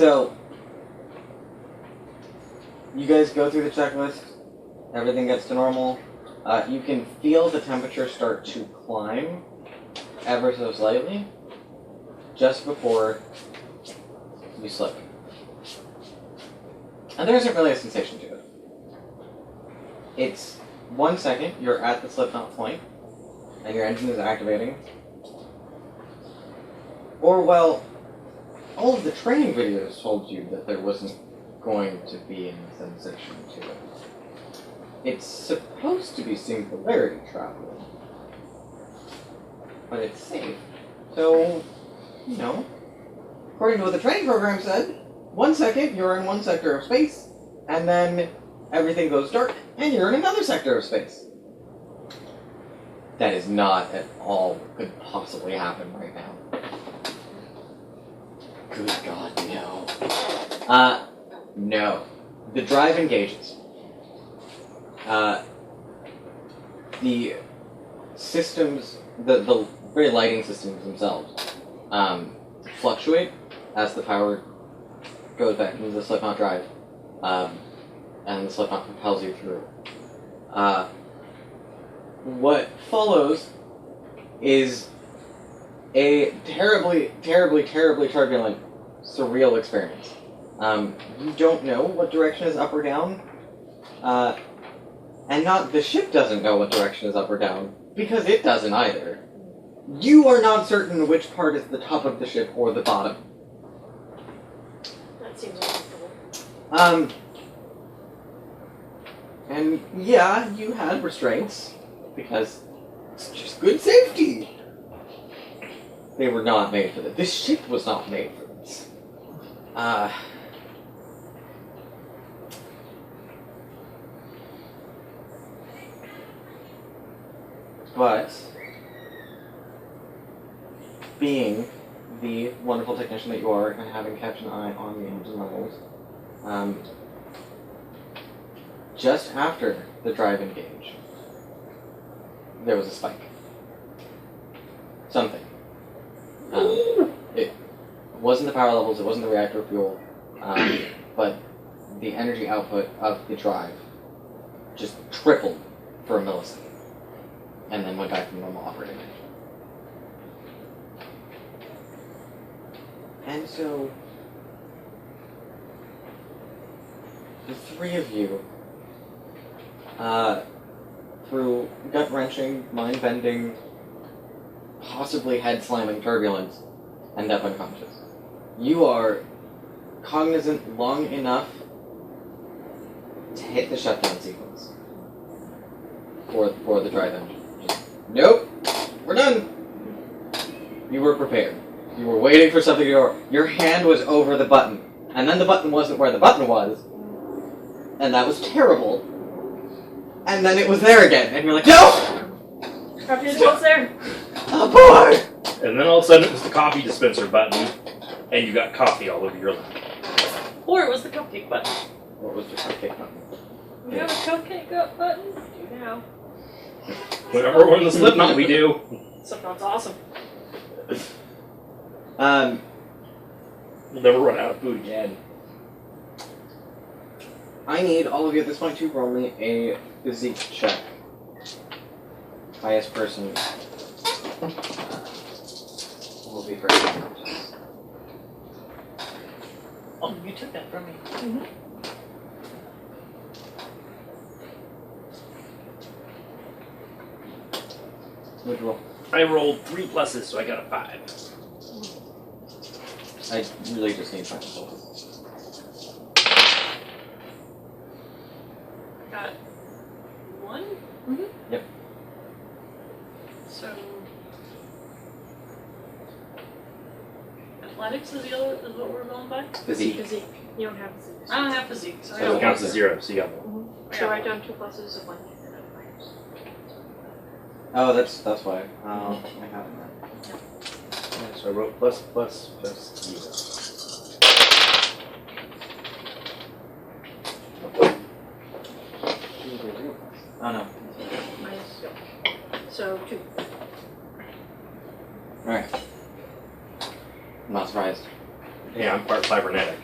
So, you guys go through the checklist. Everything gets to normal. You can feel the temperature start to climb ever so slightly just before you slip. And there isn't really a sensation to it. It's 1 second, you're at the slipknot point, and your engine is activating. Or, well, all of the training videos told you that there wasn't going to be any sensation to it. It's supposed to be singularity travel, but it's safe. So, you know, according to what the training program said, 1 second you're in one sector of space, and then everything goes dark, and you're in another sector of space. That is not at all what could possibly happen right now. Good God, no. No. The drive engages. The systems, the very lighting systems themselves, fluctuate as the power goes back into the slipknot drive, and the slipknot propels you through. What follows is a terribly, terribly, terribly turbulent, surreal experience. You don't know what direction is up or down, and the ship doesn't know what direction is up or down, because it doesn't either. You are not certain which part is the top of the ship or the bottom. That seems uncomfortable. And yeah, you had restraints, because it's just good safety. They were not made for this. This ship was not made for this. But, being the wonderful technician that you are, and having kept an eye on the engine levels, just after the drive engage, there was a spike. Something. It wasn't the power levels, it wasn't the reactor fuel, but the energy output of the drive just tripled for a millisecond, and then went back to normal operating range. And so, the three of you, through gut-wrenching, mind-bending, possibly head-slamming turbulence, end up unconscious. You are cognizant long enough to hit the shutdown sequence for the drive engine. Just, nope, we're done. You were prepared. You were waiting for something to go. Your hand was over the button, and then the button wasn't where the button was, and that was terrible. And then it was there again, and you're like, no! What's there? Oh boy! And then all of a sudden it was the coffee dispenser button, and you got coffee all over your lap. Or it was the cupcake button. What was the cupcake button? We have a cupcake button? We do now. Whenever we're in the Slipknot, we do. Slipknot's awesome. We'll never run out of food again. I need all of you at this point to roll me a physique check. Highest person will be first. Oh, you took that from me. Mm-hmm. What'd you roll? I rolled 3 pluses, so I got a 5. I really just need 5 totals. Got 1? Mm-hmm. Yep. So athletics is what we're going by? Physique. Physique. You don't have physique. I don't have physique, so I So got it counts as 0, so you got 1. Mm-hmm. So write down 2 pluses of 1 and a minus. Oh, that's why. I have that. So I wrote plus, 0. Oh no. Minus 0. So 2. Alright. I'm not surprised. Yeah, I'm part cybernetic.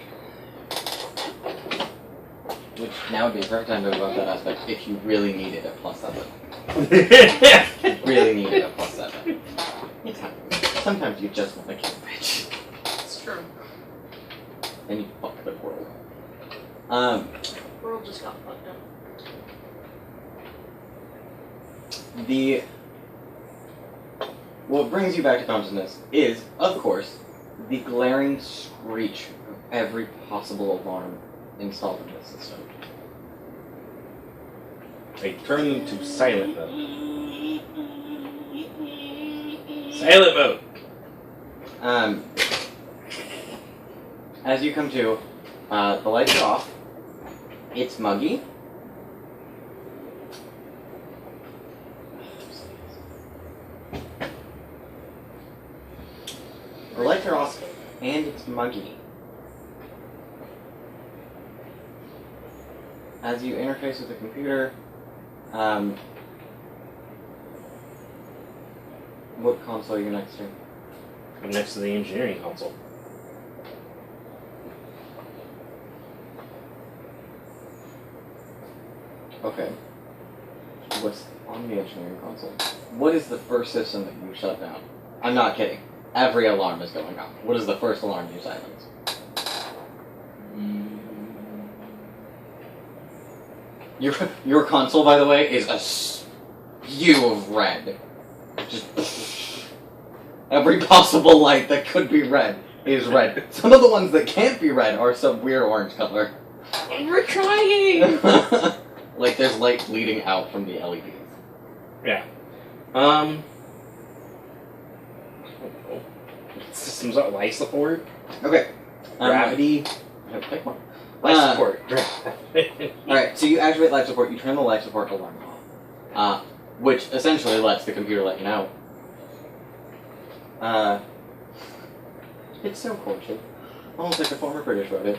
Which now would be a perfect time to move up that aspect if you really needed a +7. Really needed a +7. It's happening. Sometimes you just want to kill a bitch. It's true. And you fuck the world. World just got fucked up. What brings you back to consciousness is, of course, the glaring screech of every possible alarm installed in this system. I turn them to silent mode. Silent mode! As you come to, the lights are off. It's muggy. The lights are off, and it's muggy. As you interface with the computer, what console are you next to? I'm next to the engineering console. Okay. What's on the engineering console? What is the first system that you shut down? I'm not kidding. Every alarm is going off. What is the first alarm you silence? Your console, by the way, is a spew of red. Just every possible light that could be red is red. Some of the ones that can't be red are some weird orange color. And we're trying! Like there's light bleeding out from the LEDs. Yeah. Systems are life support, Okay. gravity, No, pick one. life support. Alright, so you activate life support, you turn the life support alarm off. Which essentially lets the computer let you know. It's so cordial. Almost like the former British wrote it.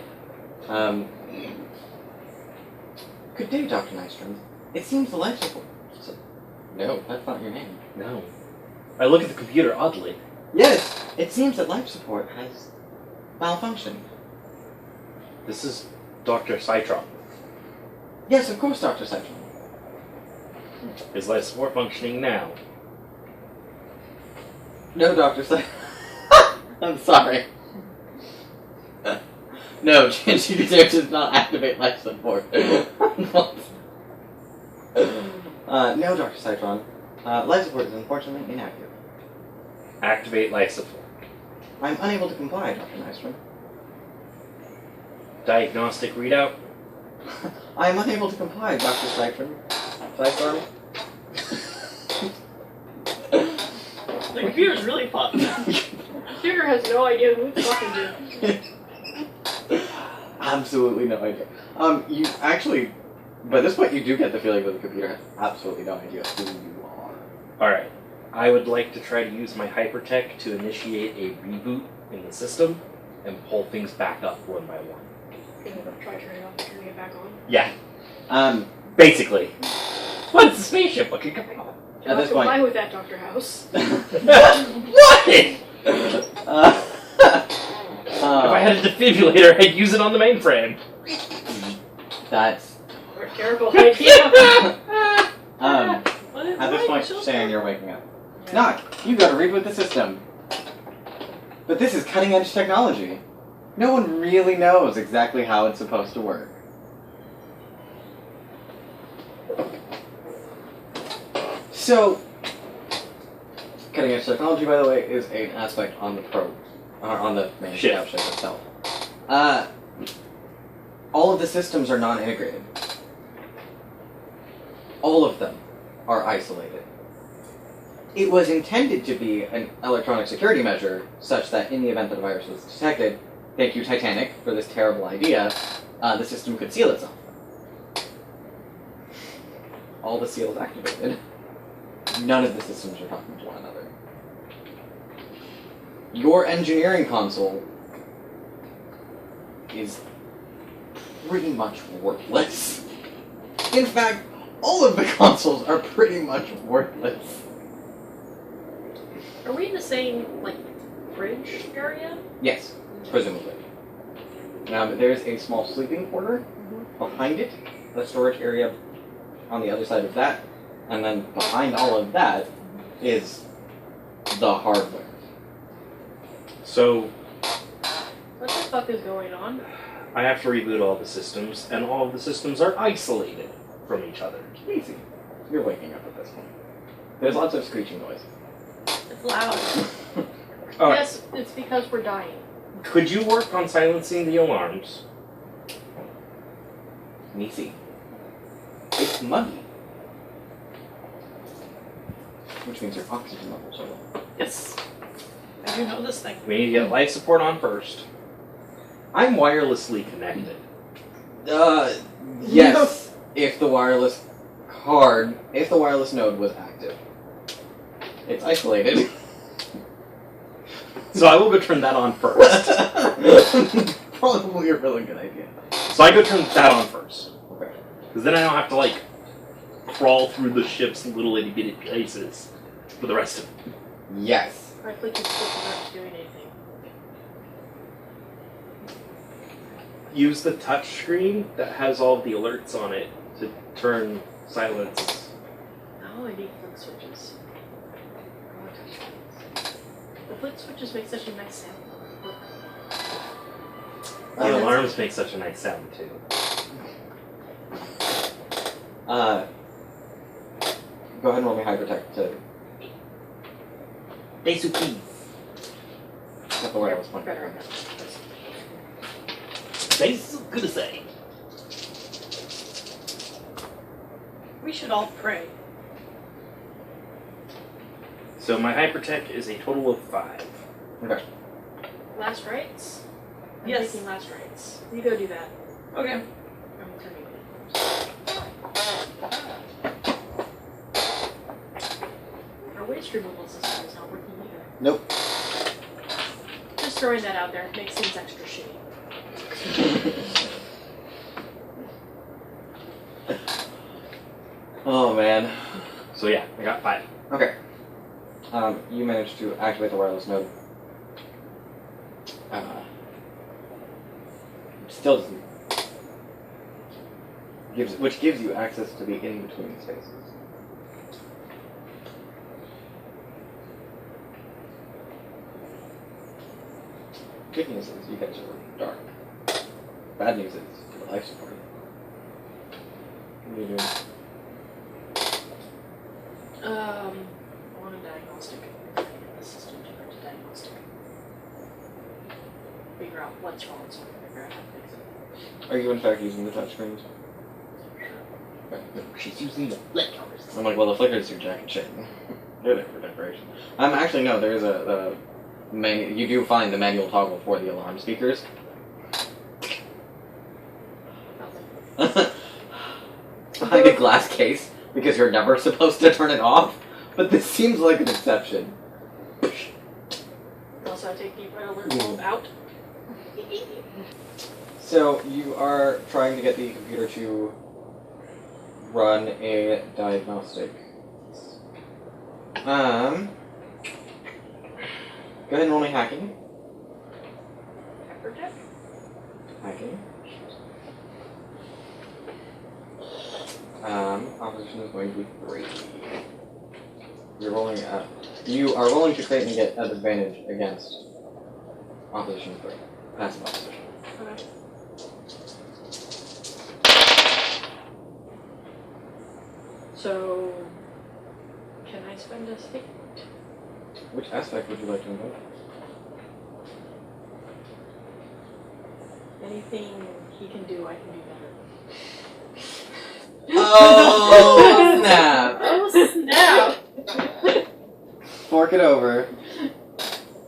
Good day, Dr. Nystrom. It seems the life support... No, that's not your name. No. I look at the computer oddly. Yes, it seems that life support has malfunctioned. This is Dr. Citron. Yes, of course, Dr. Citron. Is life support functioning now? No, Dr. Citron. I'm sorry. No, Janji does not activate life support. No, Dr. Citron. Life support is unfortunately inaccurate. Activate life support. I'm unable to comply, Dr. Nystrom. Diagnostic readout. I am unable to comply, Dr. Citron. Citron? The computer's really fucked. Computer has no idea who it's talking to. Absolutely no idea. You actually, by this point, you do get the feeling that the computer has absolutely no idea who you are. Alright. I would like to try to use my hypertech to initiate a reboot in the system and pull things back up one by one. You're gonna try turning it off and turning it back on. Yeah. Basically. What's the spaceship looking at? You're At this not complying point. with that, Dr. House. What? If I had a defibrillator, I'd use it on the mainframe. That's Or a terrible idea. at this point, Shan, you're waking up. Knock, you gotta reboot the system. But this is cutting edge technology. No one really knows exactly how it's supposed to work. So, cutting edge technology, by the way, is an aspect on the probe, on the main Ship. ship itself. All of the systems are non-integrated. All of them are isolated. It was intended to be an electronic security measure, such that in the event that a virus was detected, thank you Titanic for this terrible idea, the system could seal itself. All the seals activated. None of the systems are talking to one another. Your engineering console is pretty much worthless. In fact, all of the consoles are pretty much worthless. Are we in the same, bridge area? Yes, presumably. There's a small sleeping quarter behind it, the storage area on the other side of that, and then behind all of that is the hardware. So What the fuck is going on? I have to reboot all the systems, and all of the systems are isolated from each other. Easy. You're waking up at this point. There's lots of screeching noise. It's loud. All right. Yes, it's because we're dying. Could you work on silencing the alarms? Nisi. It's muggy. Which means your oxygen levels are low. Yes. I do know this thing. We need to get life support on first. I'm wirelessly connected. Yes. If the wireless node was active. It's isolated. So I will go turn that on first. Probably a really good idea. So I go turn that on first. Okay. Because then I don't have to, like, crawl through the ship's little itty bitty places for the rest of it. Yes. I click and switches aren't doing anything. Use the touch screen that has all the alerts on it to turn silence. Oh, I need flick switches. Oh, touch screens. The flick switches make such a nice sound. The alarms make such a nice sound, too. Go ahead and roll me hypertech to Daisuki. get the wireless point. Better. Daisuki. We should all pray. So my hypertech is a total of 5. Okay. Last rites? I'm Yes. taking last rites. You go do that. Okay. I'm turning it. Our waste removal system is not working either. Nope. Just throwing that out there. It makes things extra shitty. Oh man. So yeah, I got 5. Okay. You managed to activate the wireless node. Still doesn't. Which gives you access to the in-between spaces. Good news is you guys are dark. Bad news is for the life support. What are you doing? I want a diagnostic. I get the system to go to diagnostic. Figure out what's wrong so I can figure out how to fix it. Are you in fact using the touchscreens? She's using the flickers. I'm like, well, the flickers are jack and shit. They're there for decoration. Actually, no, there is a you do find the manual toggle for the alarm speakers. Nothing. Behind a glass case, because you're never supposed to turn it off. But this seems like an exception. Also, I take the red alert bulb out. So, you are trying to get the computer to run a diagnostic. Go ahead and roll me hacking. Hypertech? Hacking. Opposition is going to be 3. You're rolling you are rolling to create and get an advantage against opposition 3. Passive opposition. Okay. So, can I spend a stick? Which aspect would you like to invoke? Anything he can do, I can do better. Oh, snap! Oh, snap! Fork it over.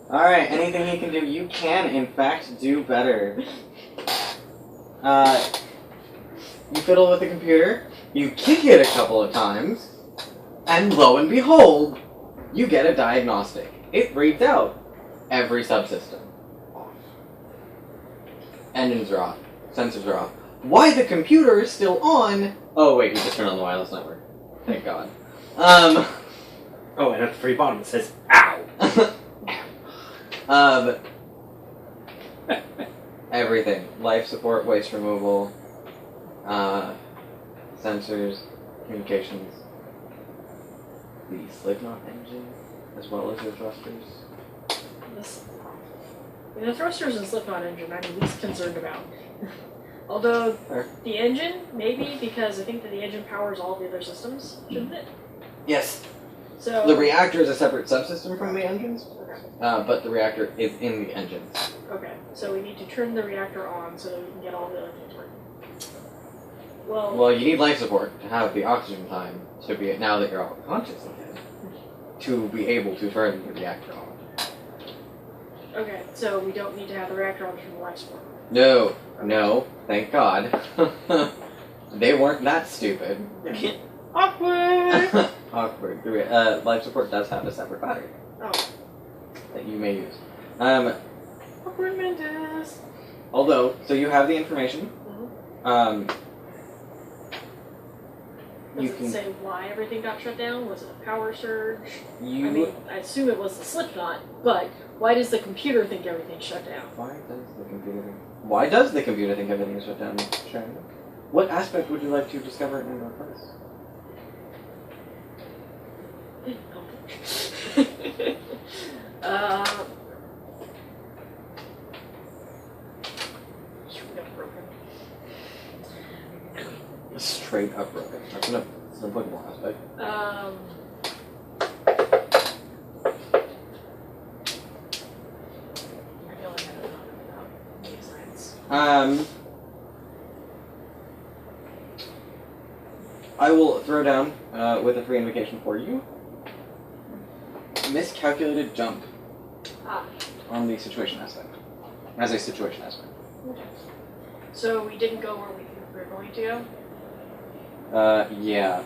Alright, anything he can do, you can, in fact, do better. You fiddle with the computer, you kick it a couple of times, and lo and behold, you get a diagnostic. It reads out every subsystem. Engines are off. Sensors are off. Why the computer is still on? Oh wait, you just turned on the wireless network. Thank God. Oh, and at the very bottom it says, ow! Everything. Life support, waste removal, sensors, communications, the slipknot engine, as well as the thrusters. The thrusters and slipknot engine I'm least concerned about. Although the engine, maybe, because I think that the engine powers all the other systems, shouldn't it? Yes. So The reactor is a separate subsystem from the engines, but the reactor is in the engines. Okay, so we need to turn the reactor on so that we can get all the other things working. Well, Well, you need life support to have the oxygen time to be, now that you're all conscious again, to be able to turn the reactor on. okay, so we don't need to have the reactor on from the life support. No, no, thank God. They weren't that stupid. Awkward! Awkward. Life support does have a separate battery Oh, that you may use. awkward Mendes. Although, so you have the information. Does You it can. say why everything got shut down? Was it a power surge? You. I mean, I assume it was the slipknot, but why does the computer think everything shut down? Why does the computer think everything is shut down? Sharon? What aspect would you like to discover and replace? Straight up broken. Straight up broken. That's an applicable aspect. I feel like I don't know about data science. I will throw down with a free invocation for you. Miscalculated jump Ah, on the situation aspect. As a situation aspect. okay. So we didn't go where we were going to go? Yeah.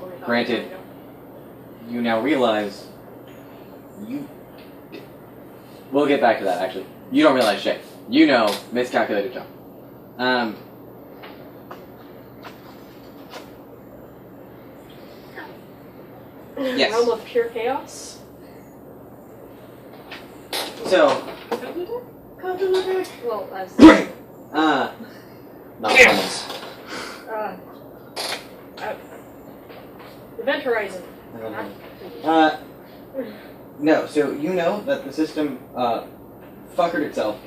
Or we thought Granted. we were going to You now realize you. We'll get back to that actually. You don't realize shit. You know miscalculated jump. go? Yes. Realm of pure chaos? So, Well, as not Yes. Event Horizon. funny. No, so you know that the system fuckered itself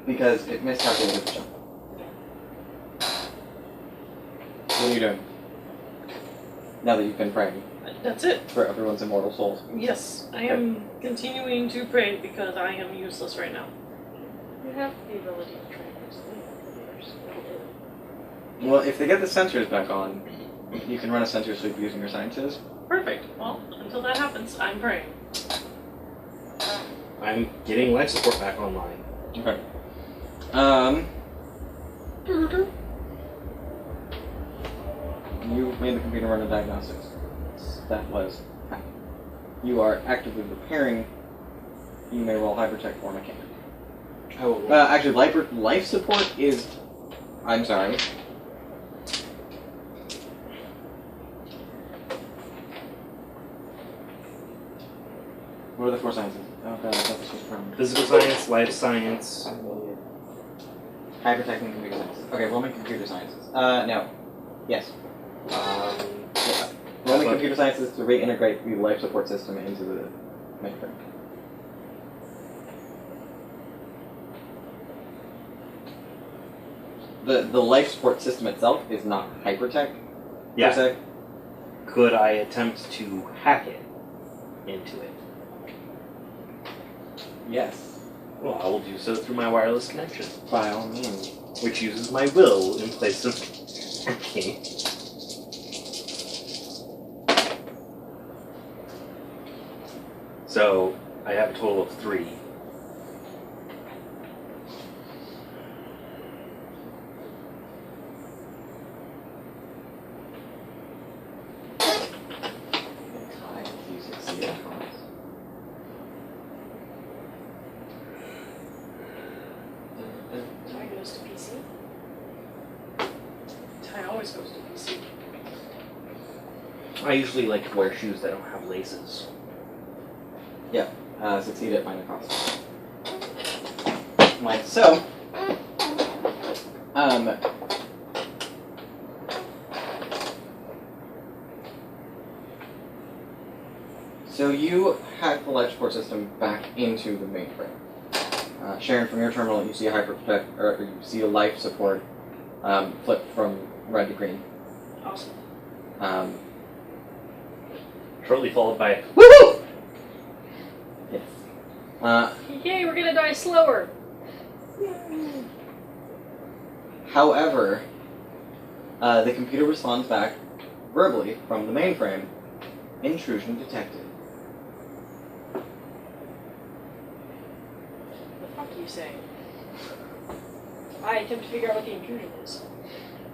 because it miscalculated the jump. What are you doing? Now that you've been praying That's it. for everyone's immortal souls. Yes, I am continuing to pray because I am useless right now. You have the ability to try and use the computers. Well, if they get the sensors back on, you can run a sensor sweep using your sciences. Perfect. Well, until that happens, I'm praying. I'm getting life support back online. Okay. You made the computer run a diagnostics. That was. You are actively repairing. You may roll hypertech or mechanic. I will. Actually, life support is. I'm sorry. What are the four sciences? Oh god, I thought this was from. Physical science, life science. Hypertech and computer sciences. Okay, roll me computer sciences. No. Yes. Um, Yeah. Roll me But- computer sciences to reintegrate the life support system into the mainframe. The life support system itself is not hypertech. Yeah. Per se. Could I attempt to hack it into it? Yes. Well, I will do so through my wireless connection, By all means. which uses my will in place of hacking. So, I have a total of 3. You succeed. Ty goes to PC. Ty always goes to PC. I usually like to wear shoes that don't have laces. Succeed at minor cost. Right, so, So you hack the life support system back into the mainframe. Sharon, from your terminal, you see a hyperprotect, or you see a life support flip from red to green. Awesome. Shortly followed by Woohoo! Yes. Yay, we're gonna die slower. However, the computer responds back verbally from the mainframe. Intrusion detected. The fuck are you saying? I attempt to figure out what the intrusion is.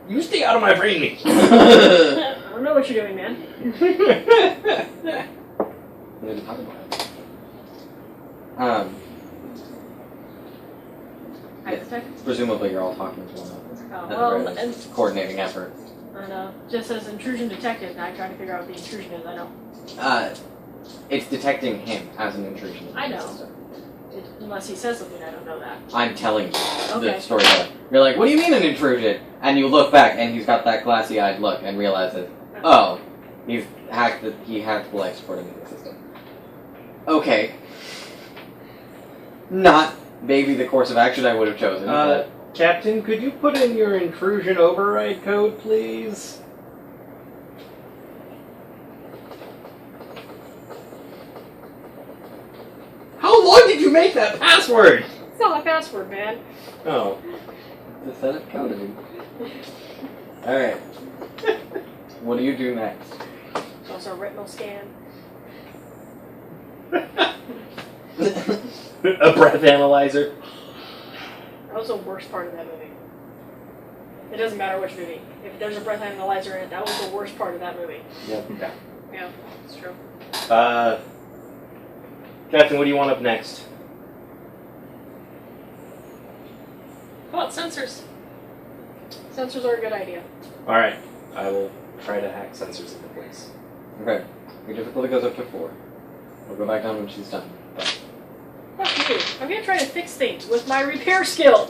You stay out of my brain, me. I don't know what you're doing, man. Yes. Presumably you're all talking to one another. Oh, At the well, very least. and Coordinating effort. I know. Just as intrusion detected, and I'm trying to figure out what the intrusion is. I know. It's detecting him as an intrusion. I know. Unless he says something, I don't know that. I'm telling you the Okay. storyteller. You're like, what do you mean an intrusion? And you look back, and he's got that glassy-eyed look, and realizes, oh, he hacked the life support into the system. Okay. Not maybe the course of action I would have chosen. But Captain, could you put in your intrusion override code, please? How long did you make that password? It's not a password, man. Oh. the setup counted. Alright. What do you do next? It's also a retinal scan. A breath analyzer. That was the worst part of that movie. It doesn't matter which movie. If there's a breath analyzer in it, that was the worst part of that movie. Yep. Okay. Yeah, it's true. Captain, what do you want up next? How about sensors? Sensors are a good idea. Alright, I will try to hack sensors into place. Okay. Your difficulty goes up to 4. We'll go back down when she's done. But Fuck you. I'm gonna try to fix things with my repair skill.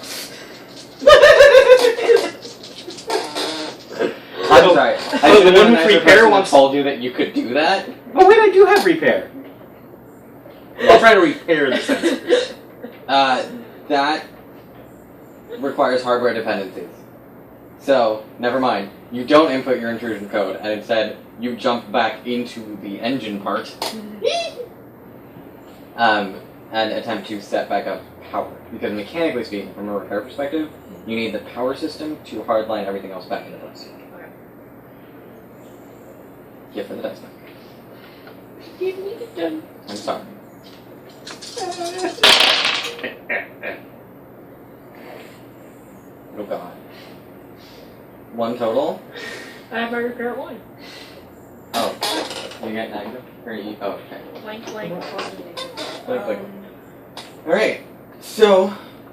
I'm sorry. I the should one have with repair wants told you that you could do that. Oh wait, I do have repair. I'll try to repair the sensors. That requires hardware dependencies. So, never mind. You don't input your intrusion code, and instead you jump back into the engine part, and attempt to set back up power. Because mechanically speaking, from a repair perspective, you need the power system to hardline everything else back into place. Okay. Give her the dice back. Give me the gun. I'm sorry. Oh god. 1 total? I have my repair at 1. Oh. You get negative? Or you, oh, okay. Blank, blank, Blank, blank. Alright, so